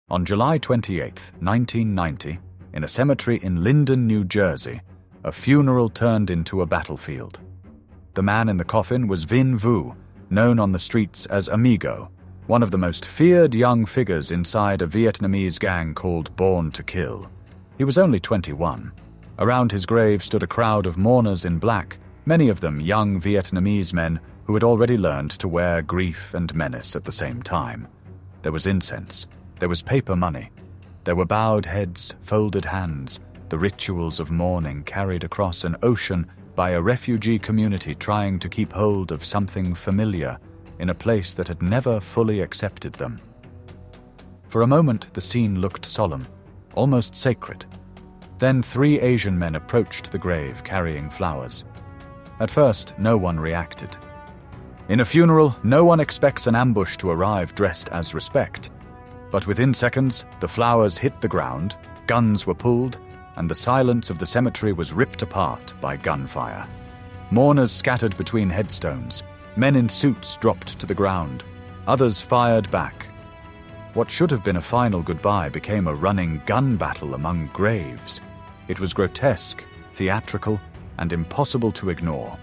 On July 28, 1990, in a cemetery in Linden, New Jersey, a funeral turned into a battlefield. The man in the coffin was Vinh Vu, known on the streets as Amigo, one of the most feared young figures inside a Vietnamese gang called Born to Kill. He was only 21. Around his grave stood a crowd of mourners in black, many of them young Vietnamese men who had already learned to wear grief and menace at the same time. There was incense. There was paper money. There were bowed heads, folded hands, the rituals of mourning carried across an ocean by a refugee community trying to keep hold of something familiar in a place that had never fully accepted them. For a moment, the scene looked solemn, almost sacred. Then 3 Asian men approached the grave carrying flowers. At first, no one reacted. In a funeral, no one expects an ambush to arrive dressed as respect. But within seconds, the flowers hit the ground, guns were pulled, and the silence of the cemetery was ripped apart by gunfire. Mourners scattered between headstones. Men in suits dropped to the ground. Others fired back. What should have been a final goodbye became a running gun battle among graves. It was grotesque, theatrical, and impossible to ignore.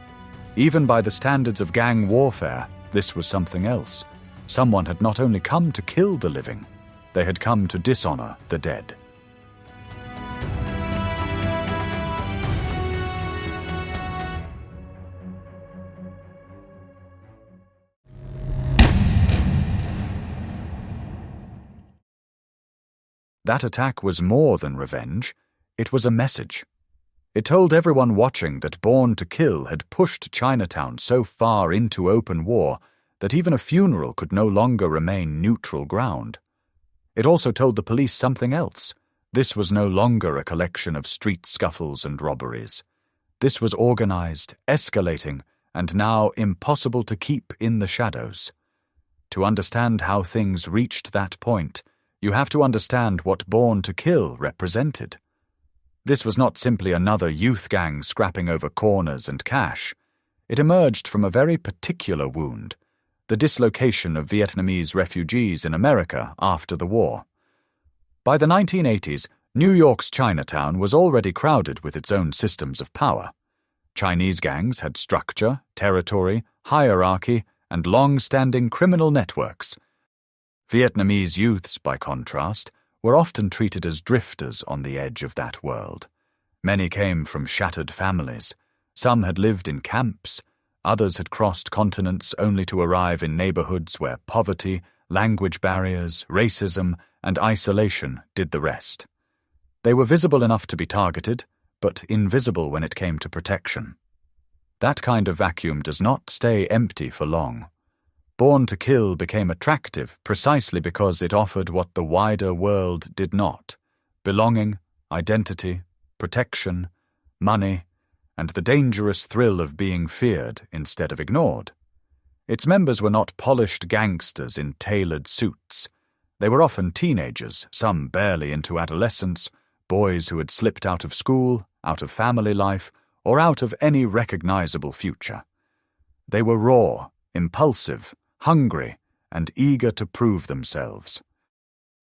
Even by the standards of gang warfare, this was something else. Someone had not only come to kill the living, they had come to dishonor the dead. That attack was more than revenge. It was a message. It told everyone watching that Born to Kill had pushed Chinatown so far into open war that even a funeral could no longer remain neutral ground. It also told the police something else. This was no longer a collection of street scuffles and robberies. This was organized, escalating, and now impossible to keep in the shadows. To understand how things reached that point, you have to understand what Born to Kill represented. This was not simply another youth gang scrapping over corners and cash. It emerged from a very particular wound, the dislocation of Vietnamese refugees in America after the war. By the 1980s, New York's Chinatown was already crowded with its own systems of power. Chinese gangs had structure, territory, hierarchy, and long-standing criminal networks. Vietnamese youths, by contrast, were often treated as drifters on the edge of that world. Many came from shattered families. Some had lived in camps. Others had crossed continents only to arrive in neighborhoods where poverty, language barriers, racism, and isolation did the rest. They were visible enough to be targeted, but invisible when it came to protection. That kind of vacuum does not stay empty for long. Born to Kill became attractive precisely because it offered what the wider world did not: belonging, identity, protection, money, and the dangerous thrill of being feared instead of ignored. Its members were not polished gangsters in tailored suits. They were often teenagers, some barely into adolescence, boys who had slipped out of school, out of family life, or out of any recognizable future. They were raw, impulsive, hungry, and eager to prove themselves.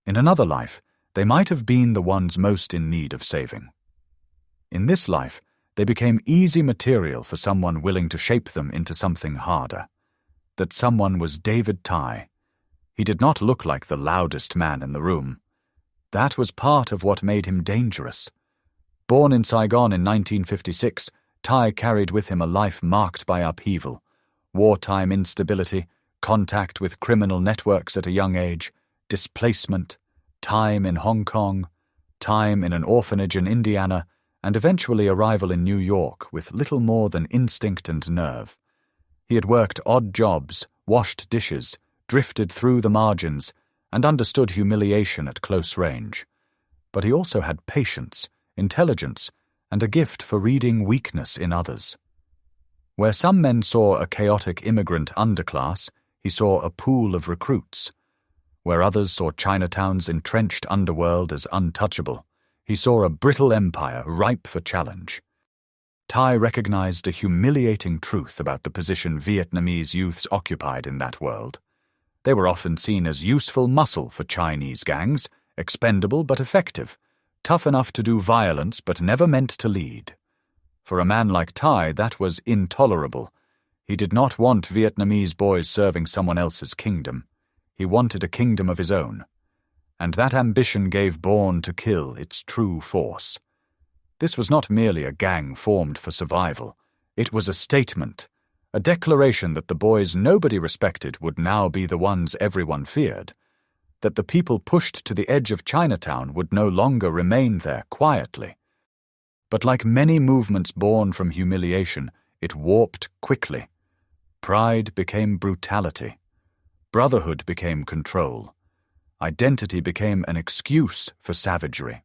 In another life, they might have been the ones most in need of saving. In this life, they became easy material for someone willing to shape them into something harder. That someone was David Tai. He did not look like the loudest man in the room. That was part of what made him dangerous. Born in Saigon in 1956, Tai carried with him a life marked by upheaval, wartime instability, contact with criminal networks at a young age, displacement, time in Hong Kong, time in an orphanage in Indiana, and eventually arrival in New York with little more than instinct and nerve. He had worked odd jobs, washed dishes, drifted through the margins, and understood humiliation at close range. But he also had patience, intelligence, and a gift for reading weakness in others. Where some men saw a chaotic immigrant underclass, he saw a pool of recruits. Where others saw Chinatown's entrenched underworld as untouchable, he saw a brittle empire ripe for challenge. Tai recognized a humiliating truth about the position Vietnamese youths occupied in that world. They were often seen as useful muscle for Chinese gangs, expendable but effective, tough enough to do violence but never meant to lead. For a man like Thai, that was intolerable. He did not want Vietnamese boys serving someone else's kingdom. He wanted a kingdom of his own. And that ambition gave Born to Kill its true force. This was not merely a gang formed for survival. It was a statement, a declaration that the boys nobody respected would now be the ones everyone feared, that the people pushed to the edge of Chinatown would no longer remain there quietly. But like many movements born from humiliation, it warped quickly. Pride became brutality. Brotherhood became control. Identity became an excuse for savagery.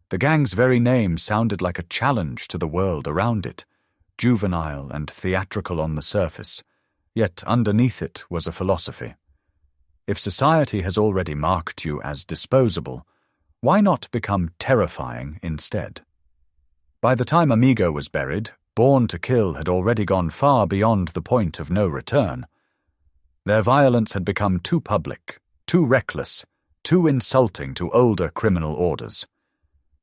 The gang's very name sounded like a challenge to the world around it, juvenile and theatrical on the surface, yet underneath it was a philosophy. If society has already marked you as disposable, why not become terrifying instead? By the time Amigo was buried, Born to Kill had already gone far beyond the point of no return. Their violence had become too public, too reckless, too insulting to older criminal orders.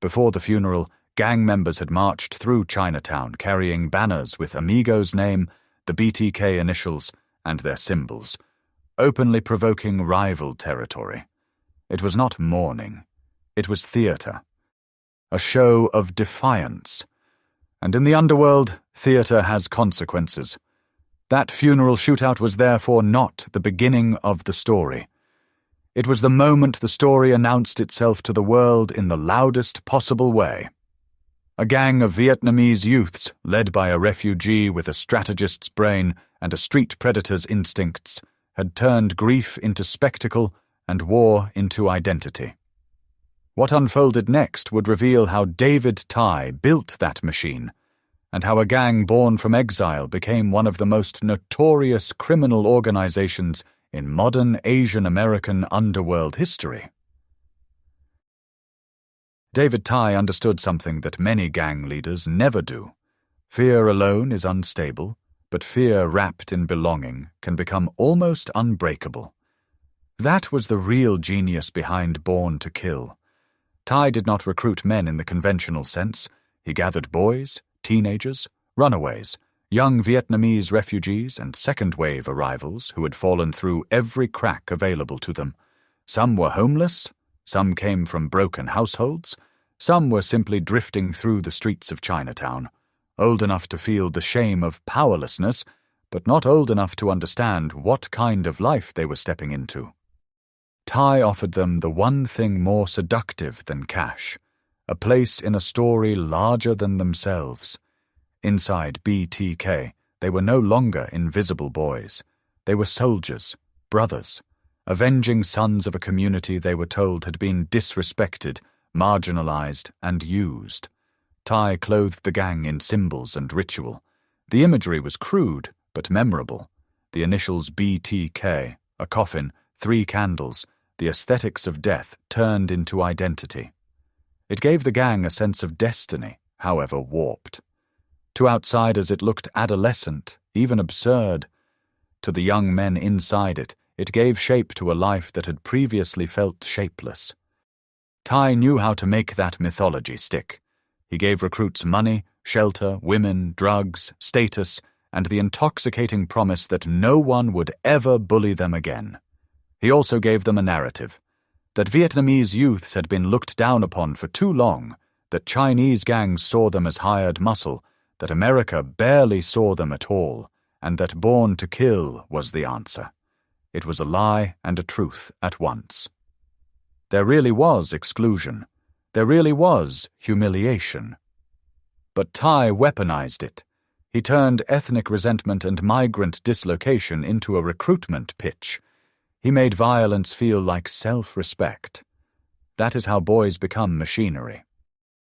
Before the funeral, gang members had marched through Chinatown carrying banners with Amigo's name, the BTK initials, and their symbols, openly provoking rival territory. It was not mourning. It was theater. A show of defiance. And in the underworld, theater has consequences. That funeral shootout was therefore not the beginning of the story. It was the moment the story announced itself to the world in the loudest possible way. A gang of Vietnamese youths, led by a refugee with a strategist's brain and a street predator's instincts, had turned grief into spectacle and war into identity. What unfolded next would reveal how David Thai built that machine, and how a gang born from exile became one of the most notorious criminal organizations in modern Asian American underworld history. David Thai understood something that many gang leaders never do. Fear alone is unstable, but fear wrapped in belonging can become almost unbreakable. That was the real genius behind Born to Kill. Thai did not recruit men in the conventional sense. He gathered boys, teenagers, runaways, young Vietnamese refugees and second-wave arrivals who had fallen through every crack available to them. Some were homeless, some came from broken households, some were simply drifting through the streets of Chinatown, old enough to feel the shame of powerlessness, but not old enough to understand what kind of life they were stepping into. Thai offered them the one thing more seductive than cash, a place in a story larger than themselves. Inside BTK, they were no longer invisible boys. They were soldiers, brothers, avenging sons of a community they were told had been disrespected, marginalized, and used. Thai clothed the gang in symbols and ritual. The imagery was crude, but memorable. The initials BTK, a coffin, 3 candles, the aesthetics of death turned into identity. It gave the gang a sense of destiny, however warped. To outsiders it looked adolescent, even absurd. To the young men inside it, it gave shape to a life that had previously felt shapeless. Thai knew how to make that mythology stick. He gave recruits money, shelter, women, drugs, status, and the intoxicating promise that no one would ever bully them again. He also gave them a narrative, that Vietnamese youths had been looked down upon for too long, that Chinese gangs saw them as hired muscle, that America barely saw them at all, and that Born to Kill was the answer. It was a lie and a truth at once. There really was exclusion. There really was humiliation. But Thai weaponized it. He turned ethnic resentment and migrant dislocation into a recruitment pitch. He made violence feel like self-respect. That is how boys become machinery.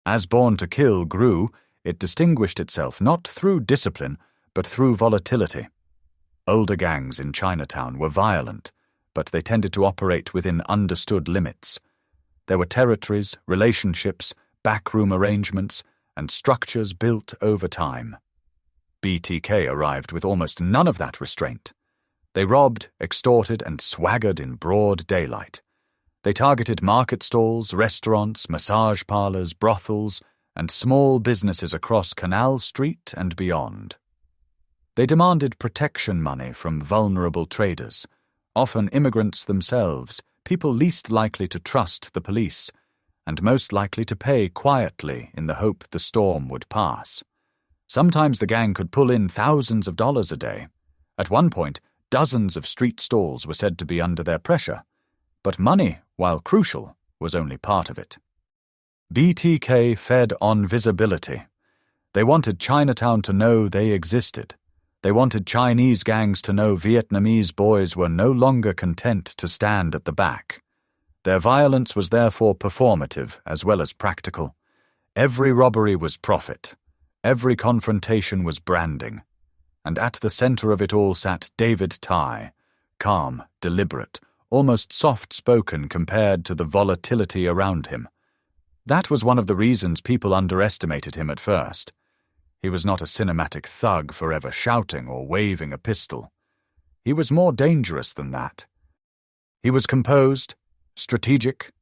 As Born to Kill grew, it distinguished itself not through discipline, but through volatility. Older gangs in Chinatown were violent, but they tended to operate within understood limits. There were territories, relationships, backroom arrangements, and structures built over time. BTK arrived with almost none of that restraint. They robbed, extorted, and swaggered in broad daylight. They targeted market stalls, restaurants, massage parlors, brothels, and small businesses across Canal Street and beyond. They demanded protection money from vulnerable traders, often immigrants themselves, people least likely to trust the police, and most likely to pay quietly in the hope the storm would pass. Sometimes the gang could pull in thousands of dollars a day. At one point, dozens of street stalls were said to be under their pressure, but money, while crucial, was only part of it. BTK fed on visibility. They wanted Chinatown to know they existed. They wanted Chinese gangs to know Vietnamese boys were no longer content to stand at the back. Their violence was therefore performative as well as practical. Every robbery was profit. Every confrontation was branding. And at the center of it all sat David Tai, calm, deliberate, almost soft-spoken compared to the volatility around him. That was one of the reasons people underestimated him at first. He was not a cinematic thug forever shouting or waving a pistol. He was more dangerous than that. He was composed, strategic,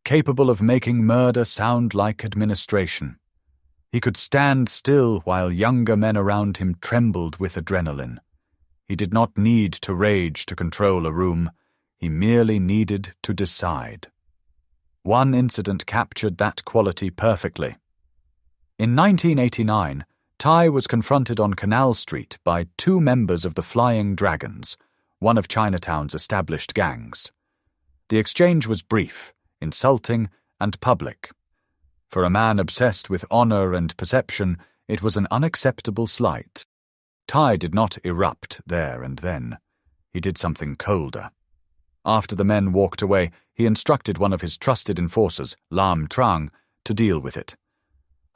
capable of making murder sound like administration. He could stand still while younger men around him trembled with adrenaline. He did not need to rage to control a room. He merely needed to decide. One incident captured that quality perfectly. In 1989, Tai was confronted on Canal Street by two members of the Flying Dragons, one of Chinatown's established gangs. The exchange was brief, insulting, and public. For a man obsessed with honor and perception, it was an unacceptable slight. Tai did not erupt there and then. He did something colder. After the men walked away, he instructed one of his trusted enforcers, Lam Trang, to deal with it.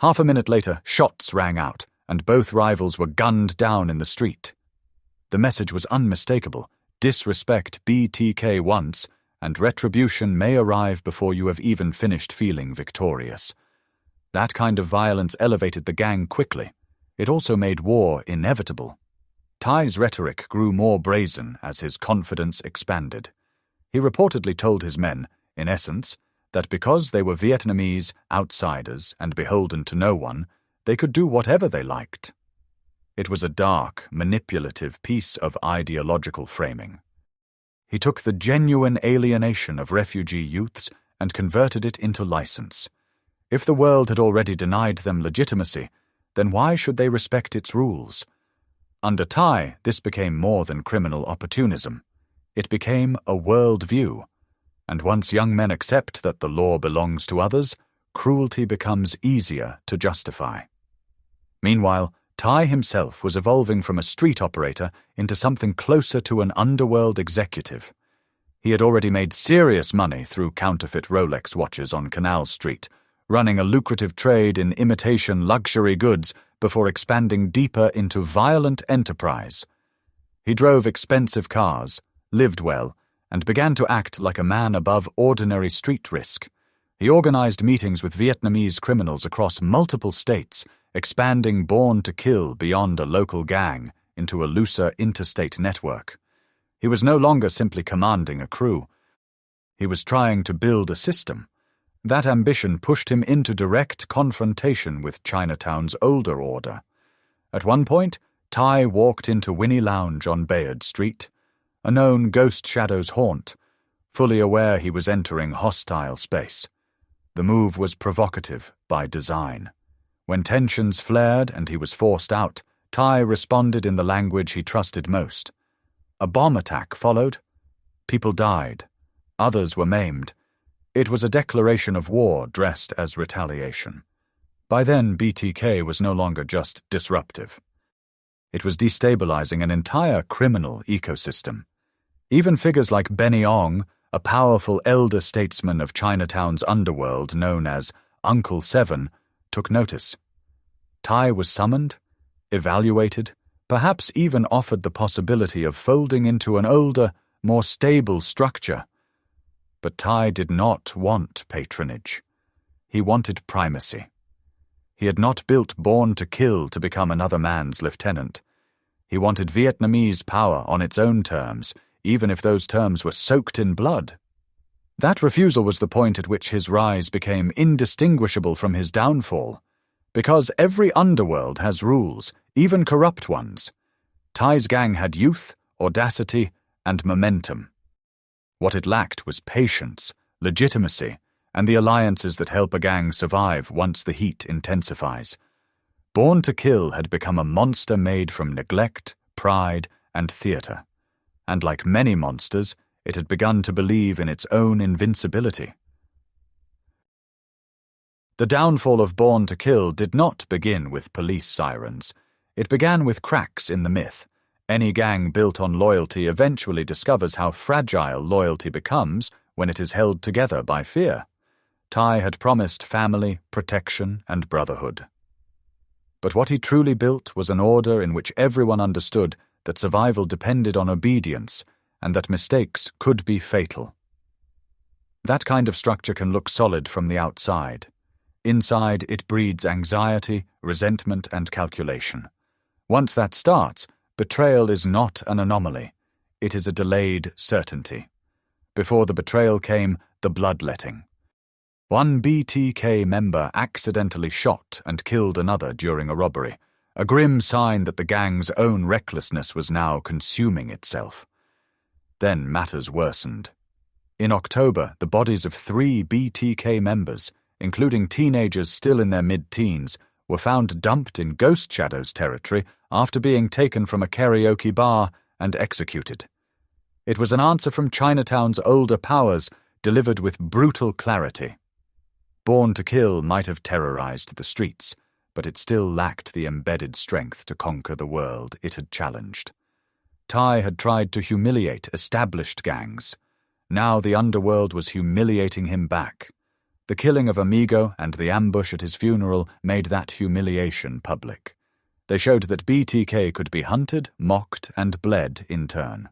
Half a minute later, shots rang out, and both rivals were gunned down in the street. The message was unmistakable: disrespect BTK once, and retribution may arrive before you have even finished feeling victorious. That kind of violence elevated the gang quickly. It also made war inevitable. Tai's rhetoric grew more brazen as his confidence expanded. He reportedly told his men, in essence, that because they were Vietnamese, outsiders, and beholden to no one, they could do whatever they liked. It was a dark, manipulative piece of ideological framing. He took the genuine alienation of refugee youths and converted it into license. If the world had already denied them legitimacy, then why should they respect its rules? Under Tai, this became more than criminal opportunism. It became a world-view, and once young men accept that the law belongs to others, cruelty becomes easier to justify. Meanwhile, Tai himself was evolving from a street operator into something closer to an underworld executive. He had already made serious money through counterfeit Rolex watches on Canal Street, running a lucrative trade in imitation luxury goods before expanding deeper into violent enterprise. He drove expensive cars, lived well, and began to act like a man above ordinary street risk. He organized meetings with Vietnamese criminals across multiple states, expanding Born to Kill beyond a local gang into a looser interstate network. He was no longer simply commanding a crew. He was trying to build a system. That ambition pushed him into direct confrontation with Chinatown's older order. At one point, Tai walked into Winnie Lounge on Bayard Street, a known Ghost Shadow's haunt, fully aware he was entering hostile space. The move was provocative by design. When tensions flared and he was forced out, Tai responded in the language he trusted most. A bomb attack followed. People died. Others were maimed. It was a declaration of war dressed as retaliation. By then, BTK was no longer just disruptive. It was destabilizing an entire criminal ecosystem. Even figures like Benny Ong, a powerful elder statesman of Chinatown's underworld known as Uncle Seven, took notice. Tai was summoned, evaluated, perhaps even offered the possibility of folding into an older, more stable structure. But Tai did not want patronage. He wanted primacy. He had not built Born to Kill to become another man's lieutenant. He wanted Vietnamese power on its own terms, even if those terms were soaked in blood. That refusal was the point at which his rise became indistinguishable from his downfall, because every underworld has rules, even corrupt ones. Thai's gang had youth, audacity, and momentum. What it lacked was patience, legitimacy, and the alliances that help a gang survive once the heat intensifies. Born to Kill had become a monster made from neglect, pride, and theatre. And like many monsters, it had begun to believe in its own invincibility. The downfall of Born to Kill did not begin with police sirens. It began with cracks in the myth. Any gang built on loyalty eventually discovers how fragile loyalty becomes when it is held together by fear. Thai had promised family, protection, and brotherhood. But what he truly built was an order in which everyone understood that survival depended on obedience and that mistakes could be fatal. That kind of structure can look solid from the outside. Inside, it breeds anxiety, resentment, and calculation. Once that starts, betrayal is not an anomaly. It is a delayed certainty. Before the betrayal came, the bloodletting. One BTK member accidentally shot and killed another during a robbery, a grim sign that the gang's own recklessness was now consuming itself. Then matters worsened. In October, the bodies of 3 BTK members, including teenagers still in their mid-teens, were found dumped in Ghost Shadows territory after being taken from a karaoke bar and executed. It was an answer from Chinatown's older powers, delivered with brutal clarity. Born to Kill might have terrorized the streets, but it still lacked the embedded strength to conquer the world it had challenged. Thai had tried to humiliate established gangs. Now the underworld was humiliating him back. The killing of Amigo and the ambush at his funeral made that humiliation public. They showed that BTK could be hunted, mocked, and bled in turn.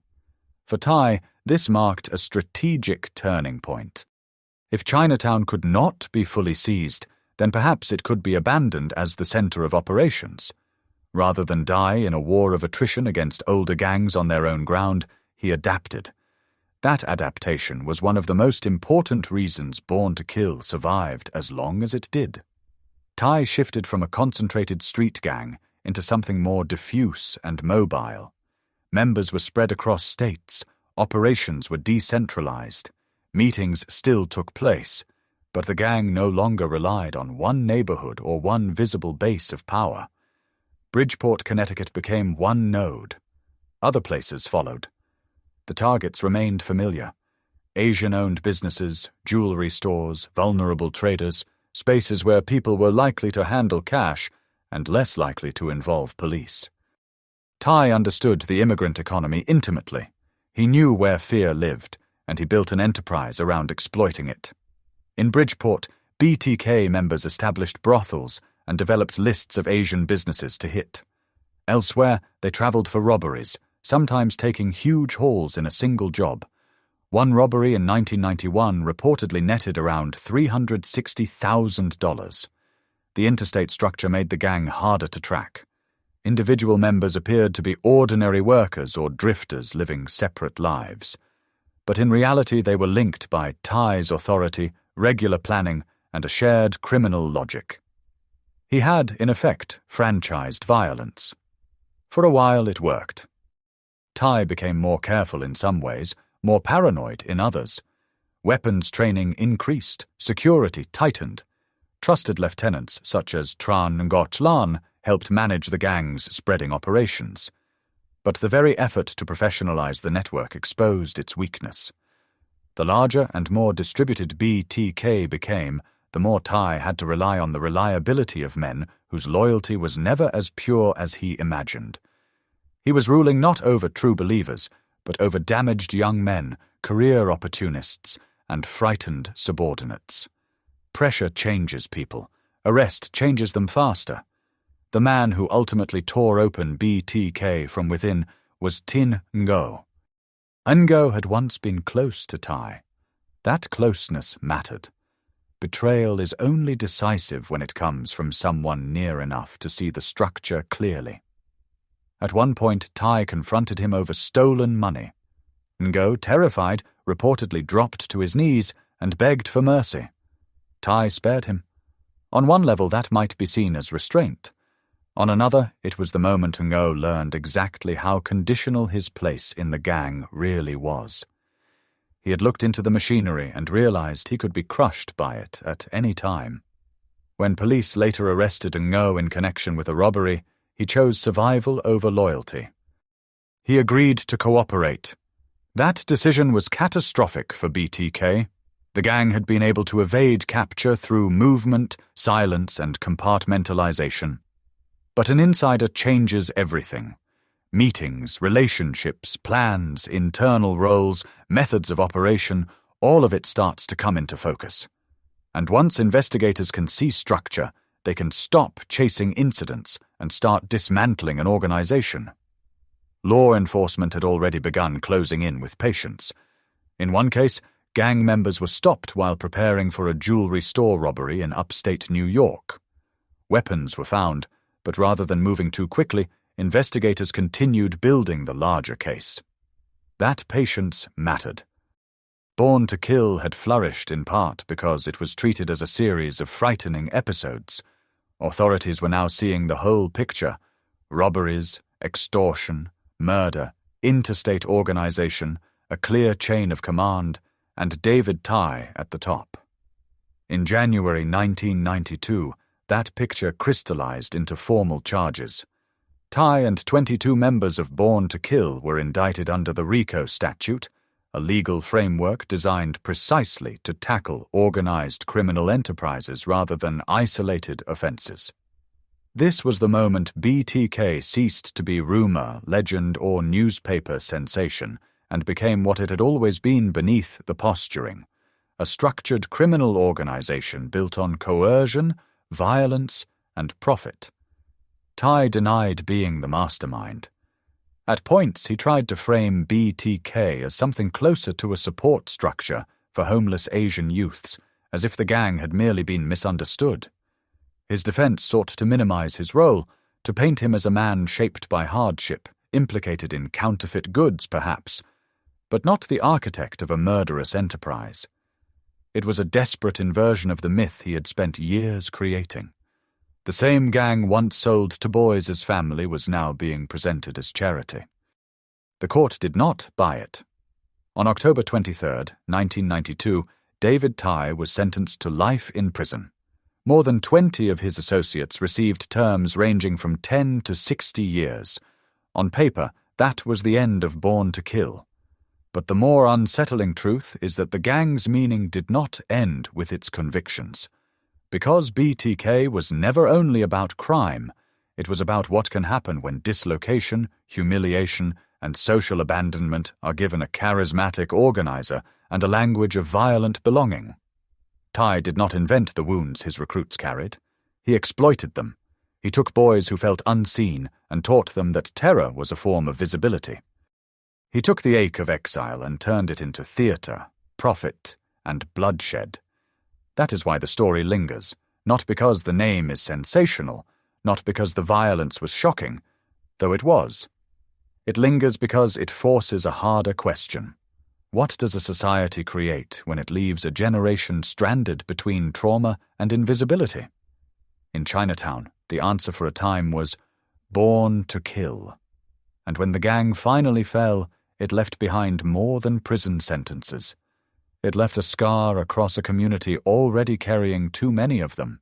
For Thai, this marked a strategic turning point. If Chinatown could not be fully seized, then perhaps it could be abandoned as the center of operations. Rather than die in a war of attrition against older gangs on their own ground, he adapted. That adaptation was one of the most important reasons Born to Kill survived as long as it did. Thai shifted from a concentrated street gang into something more diffuse and mobile. Members were spread across states, operations were decentralized. Meetings still took place, but the gang no longer relied on one neighborhood or one visible base of power. Bridgeport, Connecticut became one node. Other places followed. The targets remained familiar. Asian-owned businesses, jewelry stores, vulnerable traders, spaces where people were likely to handle cash and less likely to involve police. Thai understood the immigrant economy intimately. He knew where fear lived, and he built an enterprise around exploiting it. In Bridgeport, BTK members established brothels and developed lists of Asian businesses to hit. Elsewhere, they traveled for robberies, sometimes taking huge hauls in a single job. One robbery in 1991 reportedly netted around $360,000. The interstate structure made the gang harder to track. Individual members appeared to be ordinary workers or drifters living separate lives. But in reality they were linked by Thai's authority, regular planning, and a shared criminal logic. He had, in effect, franchised violence. For a while it worked. Thai became more careful in some ways, more paranoid in others. Weapons training increased, security tightened. Trusted lieutenants such as Tran Ngoc Lan helped manage the gang's spreading operations. But the very effort to professionalize the network exposed its weakness. The larger and more distributed BTK became, the more Thai had to rely on the reliability of men whose loyalty was never as pure as he imagined. He was ruling not over true believers, but over damaged young men, career opportunists, and frightened subordinates. Pressure changes people. Arrest changes them faster. The man who ultimately tore open BTK from within was Tin Ngo. Ngo had once been close to Thai. That closeness mattered. Betrayal is only decisive when it comes from someone near enough to see the structure clearly. At one point, Thai confronted him over stolen money. Ngo, terrified, reportedly dropped to his knees and begged for mercy. Tai spared him. On one level, that might be seen as restraint. On another, it was the moment Ngo learned exactly how conditional his place in the gang really was. He had looked into the machinery and realized he could be crushed by it at any time. When police later arrested Ngo in connection with a robbery, he chose survival over loyalty. He agreed to cooperate. That decision was catastrophic for BTK. The gang had been able to evade capture through movement, silence, and compartmentalization. But an insider changes everything. Meetings, relationships, plans, internal roles, methods of operation, all of it starts to come into focus. And once investigators can see structure, they can stop chasing incidents and start dismantling an organization. Law enforcement had already begun closing in with patience. In one case, gang members were stopped while preparing for a jewelry store robbery in upstate New York. Weapons were found, but rather than moving too quickly, investigators continued building the larger case. That patience mattered. Born to Kill had flourished in part because it was treated as a series of frightening episodes. Authorities were now seeing the whole picture: robberies, extortion, murder, interstate organization, a clear chain of command, and David Tai at the top. In January 1992, that picture crystallized into formal charges. Tai and 22 members of Born to Kill were indicted under the RICO statute, a legal framework designed precisely to tackle organized criminal enterprises rather than isolated offenses. This was the moment BTK ceased to be rumor, legend, or newspaper sensation and became what it had always been beneath the posturing: a structured criminal organization built on coercion, violence, and profit. Tai denied being the mastermind. At points, he tried to frame BTK as something closer to a support structure for homeless Asian youths, as if the gang had merely been misunderstood. His defense sought to minimize his role, to paint him as a man shaped by hardship, implicated in counterfeit goods, perhaps, but not the architect of a murderous enterprise. It was a desperate inversion of the myth he had spent years creating. The same gang once sold to boys' family was now being presented as charity. The court did not buy it. On October 23, 1992, David Tai was sentenced to life in prison. More than 20 of his associates received terms ranging from 10 to 60 years. On paper, that was the end of Born to Kill. But the more unsettling truth is that the gang's meaning did not end with its convictions. Because BTK was never only about crime, it was about what can happen when dislocation, humiliation, and social abandonment are given a charismatic organizer and a language of violent belonging. Tai did not invent the wounds his recruits carried. He exploited them. He took boys who felt unseen and taught them that terror was a form of visibility. He took the ache of exile and turned it into theater, profit, and bloodshed. That is why the story lingers, not because the name is sensational, not because the violence was shocking, though it was. It lingers because it forces a harder question. What does a society create when it leaves a generation stranded between trauma and invisibility? In Chinatown, the answer for a time was Born to Kill. And when the gang finally fell, it left behind more than prison sentences. It left a scar across a community already carrying too many of them.